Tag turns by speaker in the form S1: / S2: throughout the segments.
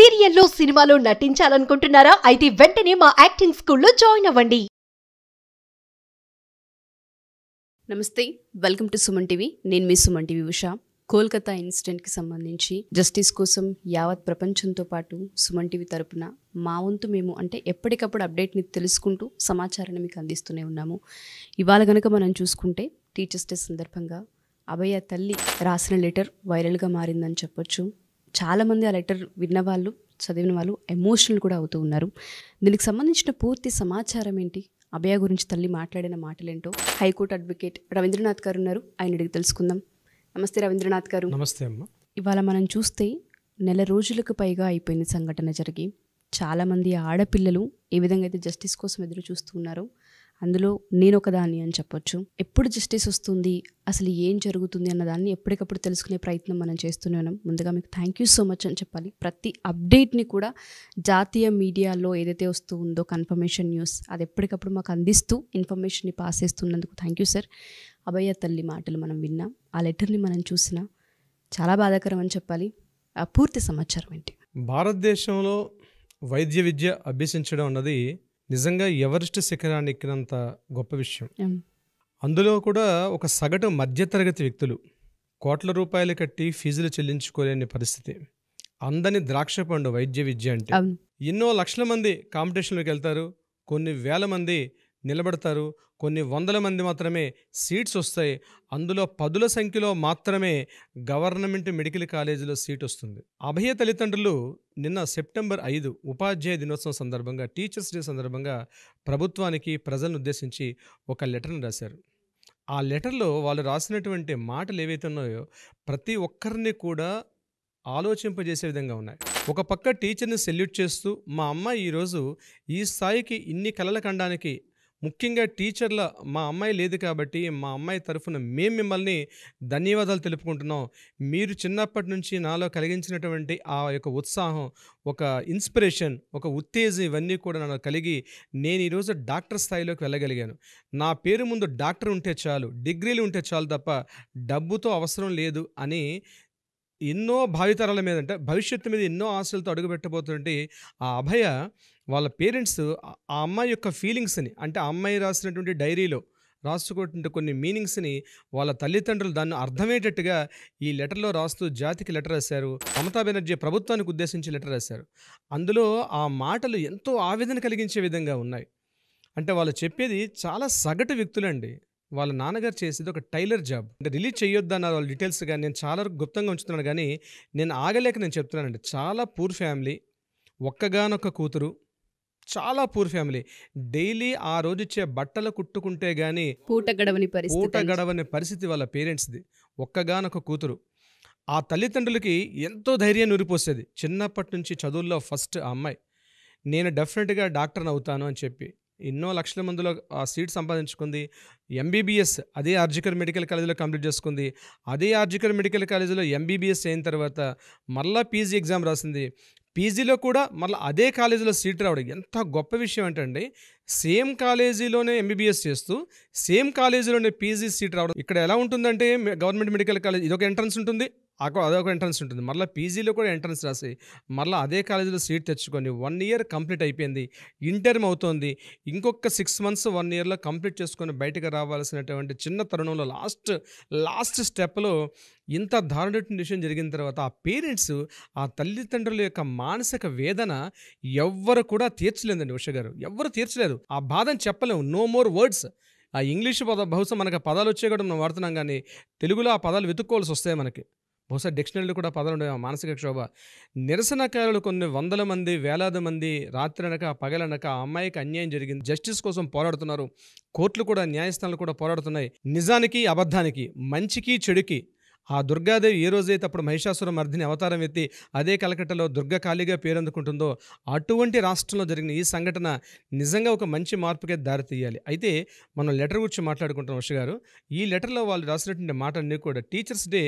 S1: సీరియల్లో సినిమాలో నటించాలనుకుంటున్నారా? అయితే వెంటనే మా యాక్టింగ్ స్కూల్లో జాయిన్ అవ్వండి.
S2: నమస్తే, వెల్కమ్ టు సుమన్ టీవీ. నేను మీ సుమన్ టీవీ ఉషా. కోల్కతా ఇన్సిడెంట్కి సంబంధించి జస్టిస్ కోసం యావత్ ప్రపంచంతో పాటు సుమన్ టీవీ తరపున మా వంతు మేము ఎప్పటికప్పుడు అప్డేట్ని తెలుసుకుంటూ సమాచారాన్ని మీకు అందిస్తూనే ఉన్నాము. ఇవాళ కనుక మనం చూసుకుంటే టీచర్స్ డే సందర్భంగా అభయ తల్లి రాసిన లెటర్ వైరల్గా మారిందని చెప్పొచ్చు. చాలామంది ఆ లెటర్ విన్న వాళ్ళు, చదివిన వాళ్ళు ఎమోషనల్ కూడా అవుతూ ఉన్నారు. దీనికి సంబంధించిన పూర్తి సమాచారం ఏంటి, అభయ గురించి తల్లి మాట్లాడిన మాటలేంటో హైకోర్టు అడ్వకేట్ రవీంద్రనాథ్ గారు ఉన్నారు, ఆయన అడిగి తెలుసుకుందాం. నమస్తే రవీంద్రనాథ్ గారు.
S3: నమస్తే అమ్మ.
S2: ఇవాళ మనం చూస్తే నెల రోజులకు పైగా అయిపోయింది సంఘటన జరిగి. చాలామంది ఆడపిల్లలు ఏ విధంగా అయితే జస్టిస్ కోసం ఎదురు చూస్తూ ఉన్నారో అందులో నేను ఒకదాన్ని అని చెప్పొచ్చు. ఎప్పుడు జస్టిస్ వస్తుంది, అసలు ఏం జరుగుతుంది అన్నదాన్ని ఎప్పటికప్పుడు తెలుసుకునే ప్రయత్నం మనం చేస్తూనే ఉన్నాం. ముందుగా మీకు థ్యాంక్ యూ సో మచ్ అని చెప్పాలి. ప్రతి అప్డేట్ని కూడా జాతీయ మీడియాలో ఏదైతే వస్తూ ఉందో కన్ఫర్మేషన్ న్యూస్, అది ఎప్పటికప్పుడు మాకు అందిస్తూ ఇన్ఫర్మేషన్ని పాస్ చేస్తున్నందుకు థ్యాంక్ యూ సార్. అభయ తల్లి మాటలు మనం విన్నాం, ఆ లెటర్ని మనం చూసినా చాలా బాధాకరం అని చెప్పాలి. ఆ పూర్తి సమాచారం ఏంటి?
S3: భారతదేశంలో వైద్య విద్య అభ్యసించడం అన్నది నిజంగా ఎవరెస్ట్ శిఖరాన్ని ఎక్కినంత గొప్ప విషయం. అందులో కూడా ఒక సగటు మధ్యతరగతి వ్యక్తులు కోట్ల రూపాయలు కట్టి ఫీజులు చెల్లించుకోలేని పరిస్థితి. అందని ద్రాక్ష పండు వైద్య విద్య అంటే. ఎన్నో లక్షల మంది కాంపిటీషన్లోకి వెళ్తారు, కొన్ని వేల మంది నిలబడతారు, కొన్ని వందల మంది మాత్రమే సీట్స్ వస్తాయి. అందులో పదుల సంఖ్యలో మాత్రమే గవర్నమెంట్ మెడికల్ కాలేజీలో సీట్ వస్తుంది. అభయ తల్లిదండ్రులు నిన్న సెప్టెంబర్ 5 ఉపాధ్యాయ దినోత్సవం సందర్భంగా, టీచర్స్ డే సందర్భంగా ప్రభుత్వానికి, ప్రజలను ఉద్దేశించి ఒక లెటర్ని రాశారు. ఆ లెటర్లో వాళ్ళు రాసినటువంటి మాటలు ఏవైతే ఉన్నాయో ప్రతి ఒక్కరిని కూడా ఆలోచింపజేసే విధంగా ఉన్నాయి. ఒక పక్క టీచర్ని సెల్యూట్ చేస్తూ, మా అమ్మాయి ఈరోజు ఈ స్థాయికి ఇన్ని కలలు కనడానికి ముఖ్యంగా టీచర్ల మా అమ్మాయి లేదు కాబట్టి మా అమ్మాయి తరఫున మేము మిమ్మల్ని ధన్యవాదాలు తెలుపుకుంటున్నాం. మీరు చిన్నప్పటి నుంచి నాలో కలిగించినటువంటి ఆ యొక్క ఉత్సాహం, ఒక ఇన్స్పిరేషన్, ఒక ఉత్తేజం ఇవన్నీ కూడా నాకు కలిగి నేను ఈరోజు డాక్టర్ స్థాయిలోకి వెళ్ళగలిగాను. నా పేరు ముందు డాక్టర్ ఉంటే చాలు, డిగ్రీలు ఉంటే చాలు తప్ప డబ్బుతో అవసరం లేదు అని ఎన్నో భావితరాల మీద, అంటే భవిష్యత్తు మీద ఎన్నో ఆశలతో అడుగుపెట్టబోతుంటే ఆ అభయ వాళ్ళ పేరెంట్స్ ఆ అమ్మాయి యొక్క ఫీలింగ్స్ని, అంటే ఆ అమ్మాయి రాసినటువంటి డైరీలో రాసుకుంటే కొన్ని మీనింగ్స్ని వాళ్ళ తల్లిదండ్రులు దాన్ని అర్థమయ్యేటట్టుగా ఈ లెటర్లో రాస్తూ జాతికి లెటర్ రాశారు. మమతా బెనర్జీ ప్రభుత్వానికి ఉద్దేశించి లెటర్ రాశారు. అందులో ఆ మాటలు ఎంతో ఆవేదన కలిగించే విధంగా ఉన్నాయి. అంటే వాళ్ళు చెప్పేది చాలా సగటు వ్యక్తులండి. వాళ్ళ నాన్నగారు చేసేది ఒక టైలర్ జాబ్. అంటే రిలీజ్ చేయొద్దన్నారు వాళ్ళ డీటెయిల్స్గా. నేను చాలా గుప్తంగా ఉంచుతున్నాను కానీ నేను ఆగలేక నేను చెప్తున్నానండి. చాలా పూర్ ఫ్యామిలీ, ఒక్కగానొక్క కూతురు, చాలా పూర్ ఫ్యామిలీ. డైలీ ఆ రోజు ఇచ్చే బట్టలు కుట్టుకుంటే కానీ
S2: పూట గడవని
S3: పరిస్థితి వాళ్ళ పేరెంట్స్ది. ఒక్కగానొక్క కూతురు. ఆ తల్లిదండ్రులకి ఎంతో ధైర్యాన్ని ఉరిపోసేది. చిన్నప్పటి నుంచి చదువుల్లో ఫస్ట్ ఆ అమ్మాయి, నేను డెఫినెట్గా డాక్టర్ని అవుతాను అని చెప్పి ఎన్నో లక్షల మందిలో ఆ సీట్ సంపాదించుకుంది. ఎంబీబీఎస్ అదే ఆర్జికర్ మెడికల్ కాలేజీలో కంప్లీట్ చేసుకుంది. అదే ఆర్జికర్ మెడికల్ కాలేజీలో ఎంబీబీఎస్ అయిన తర్వాత మళ్ళీ పీజీ ఎగ్జామ్ రాసింది. పీజీలో కూడా మళ్ళీ అదే కాలేజీలో సీట్ రావడం ఎంత గొప్ప విషయం అంటే, సేమ్ కాలేజీలోనే ఎంబీబీఎస్ చేస్తూ సేమ్ కాలేజీలోనే పీజీ సీట్ రావడం. ఇక్కడ ఎలా ఉంటుందంటే గవర్నమెంట్ మెడికల్ కాలేజ్ ఇదొక ఎంట్రన్స్ ఉంటుంది, అదొక ఎంట్రన్స్ ఉంటుంది. మళ్ళీ పీజీలో కూడా ఎంట్రన్స్ రాసి మళ్ళీ అదే కాలేజీలో సీట్ తెచ్చుకొని 1 ఇయర్ కంప్లీట్ అయిపోయింది. ఇంటర్మ్ అవుతోంది. ఇంకొక 6 months 1 yearలో కంప్లీట్ చేసుకొని బయటకు రావాల్సినటువంటి చిన్న తరుణంలో లాస్ట్ స్టెప్లో ఇంత దారుణమైన విషయం జరిగిన తర్వాత ఆ పేరెంట్స్, ఆ తల్లిదండ్రుల యొక్క మానసిక వేదన ఎవ్వరు కూడా తీర్చలేదండి ఉష గారు. ఎవ్వరు తీర్చలేదు. ఆ బాధని చెప్పలేము. No more words. ఆ ఇంగ్లీష్ బహుశా మనకు పదాలు వచ్చే కూడా మనం వాడుతున్నాం కానీ తెలుగులో ఆ పదాలు వెతుక్కోవాల్సి వస్తాయి మనకి. బహుశా డిక్షనరీలో కూడా పదాలు ఉండేవి. మానసిక క్షోభ. నిరసనకారులు కొన్ని వందల మంది, వేలాది మంది రాత్రనక పగలనక ఆ అమ్మాయికి అన్యాయం జరిగింది, జస్టిస్ కోసం పోరాడుతున్నారు. కోర్టులు కూడా, న్యాయస్థానాలు కూడా పోరాడుతున్నాయి. నిజానికి అబద్ధానికి, మంచికి చెడుకి ఆ దుర్గాదేవి ఏ రోజైతే అప్పుడు మహిషాసుర మర్దిని అవతారం ఎత్తి అదే కలకట్టలో దుర్గకాళిగా పేరందుకుంటుందో అటువంటి రాష్ట్రంలో జరిగిన ఈ సంఘటన నిజంగా ఒక మంచి మార్పుకే దారితీయాలి. అయితే మనం లెటర్ గురించి మాట్లాడుకుంటున్నాం ఉష గారు. ఈ లెటర్లో వాళ్ళు రాసినటువంటి మాటలన్నీ కూడా టీచర్స్ డే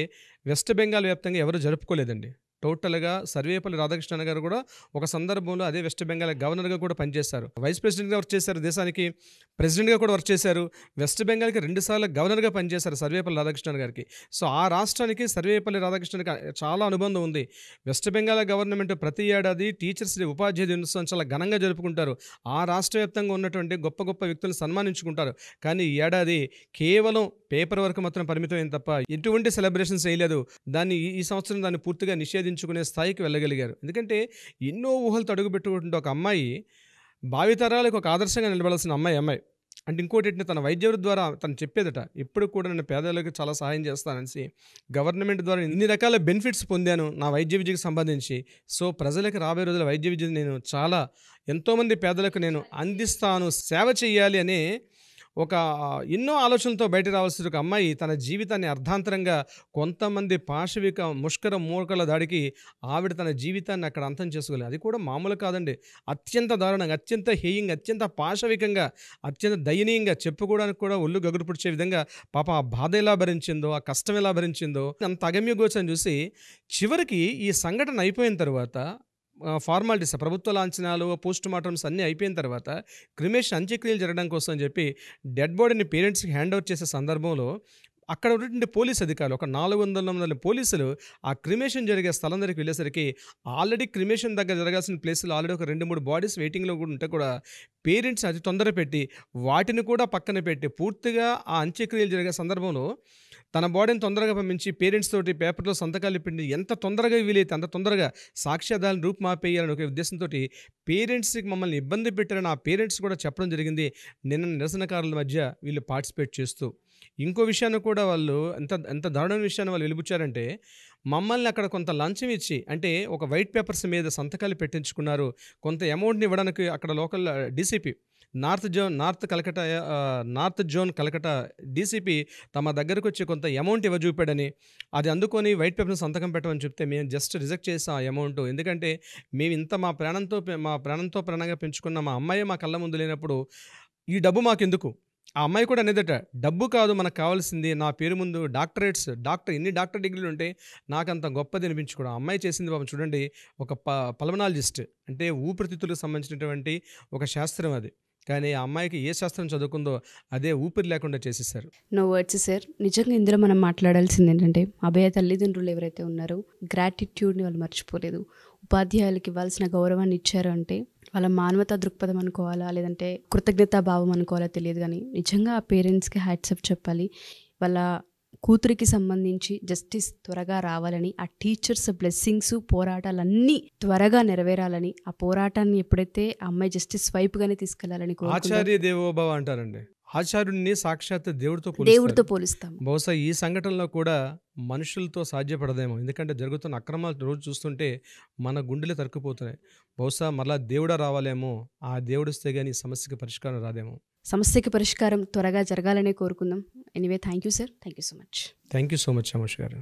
S3: వెస్ట్ బెంగాల్ వ్యాప్తంగా ఎవరు జరుపుకోలేదండి. టోటల్గా సర్వేపల్లి రాధాకృష్ణన్ గారు కూడా ఒక సందర్భంలో అదే వెస్ట్ బెంగాల్ గవర్నర్గా కూడా పనిచేశారు, వైస్ ప్రెసిడెంట్గా వర్క్ చేశారు, దేశానికి ప్రెసిడెంట్గా కూడా వర్క్ చేశారు, వెస్ట్ బెంగాల్కి 2 సార్లు గవర్నర్గా పనిచేశారు సర్వేపల్లి రాధాకృష్ణన్ గారికి. సో ఆ రాష్ట్రానికి సర్వేపల్లి రాధాకృష్ణన్కి చాలా అనుబంధం ఉంది. వెస్ట్ బెంగాల్ గవర్నమెంట్ ప్రతి ఏడాది టీచర్స్ డే, ఉపాధ్యాయ దినోత్సవం చాలా ఘనంగా జరుపుకుంటారు. ఆ రాష్ట్ర వ్యాప్తంగా ఉన్నటువంటి గొప్ప గొప్ప వ్యక్తులను సన్మానించుకుంటారు. కానీ ఈ ఏడాది కేవలం పేపర్ వర్క్ మాత్రం పరిమితమైంది తప్ప ఎటువంటి సెలబ్రేషన్స్ చేయలేదు. దాన్ని ఈ సంవత్సరం దాన్ని పూర్తిగా నిషేధించుకునే స్థాయికి వెళ్ళగలిగారు. ఎందుకంటే ఎన్నో ఊహలతో అడుగుపెట్టుకుంటే ఒక అమ్మాయి భావితరాలకు ఒక ఆదర్శంగా నిలబడాల్సిన అమ్మాయి అంటే ఇంకోటి ఏంటంటే తన వైద్యుడి ద్వారా తను చెప్పేదట, ఇప్పుడు కూడా నేను పేదలకు చాలా సహాయం చేస్తానని, గవర్నమెంట్ ద్వారా ఇన్ని రకాల బెనిఫిట్స్ పొందాను నా వైద్య విద్యకు సంబంధించి. సో ప్రజలకు రాబోయే రోజుల వైద్య విద్య నేను చాలా ఎంతోమంది పేదలకు నేను అందిస్తాను, సేవ చేయాలి అనే ఒక ఎన్నో ఆలోచనలతో బయట రావాల్సిన ఒక అమ్మాయి తన జీవితాన్ని అర్ధాంతరంగా కొంతమంది పాశవిక ముష్కర మూకల దాడికి ఆవిడ తన జీవితాన్ని అక్కడ అంతం చేసుకోలేదు. అది కూడా మామూలు కాదండి, అత్యంత దారుణంగా, అత్యంత హేయంగా, అత్యంత పాశవికంగా, అత్యంత దయనీయంగా, చెప్పుకోవడానికి కూడా ఒళ్ళు గగురు పుడిచే విధంగా పాప ఆ బాధ ఎలా భరించిందో, ఆ కష్టం ఎలా భరించిందో అంత అగమ్య గోచరం చూసి చివరికి ఈ సంఘటన అయిపోయిన తర్వాత ఫార్మాలిటీస్, ప్రభుత్వ లాంఛనాలు, పోస్ట్ మార్టమ్స్ అన్నీ అయిపోయిన తర్వాత క్రిమేషన్ అంత్యక్రియలు జరగడం కోసం అని చెప్పి డెడ్ బాడీని పేరెంట్స్కి హ్యాండ్ ఓవర్ చేసే సందర్భంలో అక్కడ ఉన్నటువంటి పోలీస్ అధికారులు ఒక 400 పోలీసులు ఆ క్రిమేషన్ జరిగే స్థలం దగ్గరికి వెళ్ళేసరికి ఆల్రెడీ క్రిమేషన్ దగ్గర జరగాల్సిన ప్లేస్లో ఆల్రెడీ ఒక 2-3 బాడీస్ వెయిటింగ్లో కూడా ఉంటే కూడా పేరెంట్స్ అతి తొందర పెట్టి వాటిని కూడా పక్కన పెట్టి పూర్తిగా ఆ అంత్యక్రియలు జరిగే సందర్భంలో తన బాడీని తొందరగా పంపించి పేరెంట్స్ తోటి పేపర్లో సంతకాలు పిండి ఎంత తొందరగా వీలైతే అంత తొందరగా సాక్ష్యాధారాలను రూపుమాపేయాలని ఒక ఉద్దేశంతో పేరెంట్స్కి మమ్మల్ని ఇబ్బంది పెట్టారని ఆ పేరెంట్స్ కూడా చెప్పడం జరిగింది నిన్న నిరసనకారుల మధ్య వీళ్ళు పార్టిసిపేట్ చేస్తూ. ఇంకో విషయాన్ని కూడా వాళ్ళు ఎంత దారుణమైన విషయాన్ని వాళ్ళు వెలుబుచ్చారంటే, మమ్మల్ని అక్కడ కొంత లంచం ఇచ్చి, అంటే ఒక వైట్ పేపర్స్ మీద సంతకాలు పెట్టించుకున్నారు, కొంత అమౌంట్ని ఇవ్వడానికి అక్కడ local DCP north zone Kolkata DCP తమ దగ్గరకు వచ్చి కొంత అమౌంట్ ఇవ్వజూపాడని, అది అందుకొని వైట్ పేపర్ని సంతకం పెట్టమని చెప్తే మేము జస్ట్ రిజెక్ట్ చేసాం ఆ అమౌంట్. ఎందుకంటే మేము ఇంత మా ప్రాణంతో ప్రాణంగా పెంచుకున్న మా అమ్మాయి మా కళ్ళ ముందు లేనప్పుడు ఈ డబ్బు మాకెందుకు. ఆ అమ్మాయి కూడా అనేదట, డబ్బు కాదు మనకు కావాల్సింది, నా పేరు ముందు ఎన్ని డాక్టర్ డిగ్రీలు ఉంటే నాకంత గొప్పది అనిపించుకోవడం. అమ్మాయి చేసింది పాపం చూడండి, ఒక పల్మనాలజిస్ట్, అంటే ఊపిరితిత్తులకు సంబంధించినటువంటి ఒక శాస్త్రం అది. కానీ ఆ అమ్మాయికి ఏ శాస్త్రం చదువుకుందో అదే ఊపిరి లేకుండా చేసేసారు.
S2: No words sir. నిజంగా ఇందులో మనం మాట్లాడాల్సింది ఏంటంటే, అభయ తల్లిదండ్రులు ఎవరైతే ఉన్నారో గ్రాటిట్యూడ్ని వాళ్ళు మర్చిపోలేదు. ఉపాధ్యాయులకి ఇవ్వాల్సిన గౌరవాన్ని ఇచ్చారు అంటే వాళ్ళ మానవతా దృక్పథం అనుకోవాలా, లేదంటే కృతజ్ఞతా భావం అనుకోవాలా తెలియదు, కానీ నిజంగా ఆ పేరెంట్స్కి హ్యాట్సప్ చెప్పాలి. వాళ్ళ కూతురికి సంబంధించి జస్టిస్ త్వరగా రావాలని, ఆ టీచర్స్ బ్లెస్సింగ్స్, పోరాటాలన్నీ త్వరగా నెరవేరాలని, ఆ పోరాటాన్ని ఎప్పుడైతే ఆ అమ్మాయి జస్టిస్ వైపుగానే తీసుకెళ్లాలని
S3: ఆచార్య దేవోభవ అంటారండి. ఆచార్యుడిని సాక్షాత్ దేవుడితో పోలుస్తాం. బహుశా ఈ సంఘటనలో కూడా మనుషులతో సాధ్యపడదేమో, ఎందుకంటే జరుగుతున్న అక్రమాలు రోజు చూస్తుంటే మన గుండెలు తరుక్కుపోతున్నాయి. బహుశా మరలా దేవుడా రావాలేమో, ఆ దేవుడు వస్తే కానీ సమస్యకి పరిష్కారం రాదేమో.
S2: సమస్యకి పరిష్కారం త్వరగా జరగాలనే కోరుకుందాం. Anyway, thank you sir, thank you so much.
S3: Thank you so much Amosh గారు.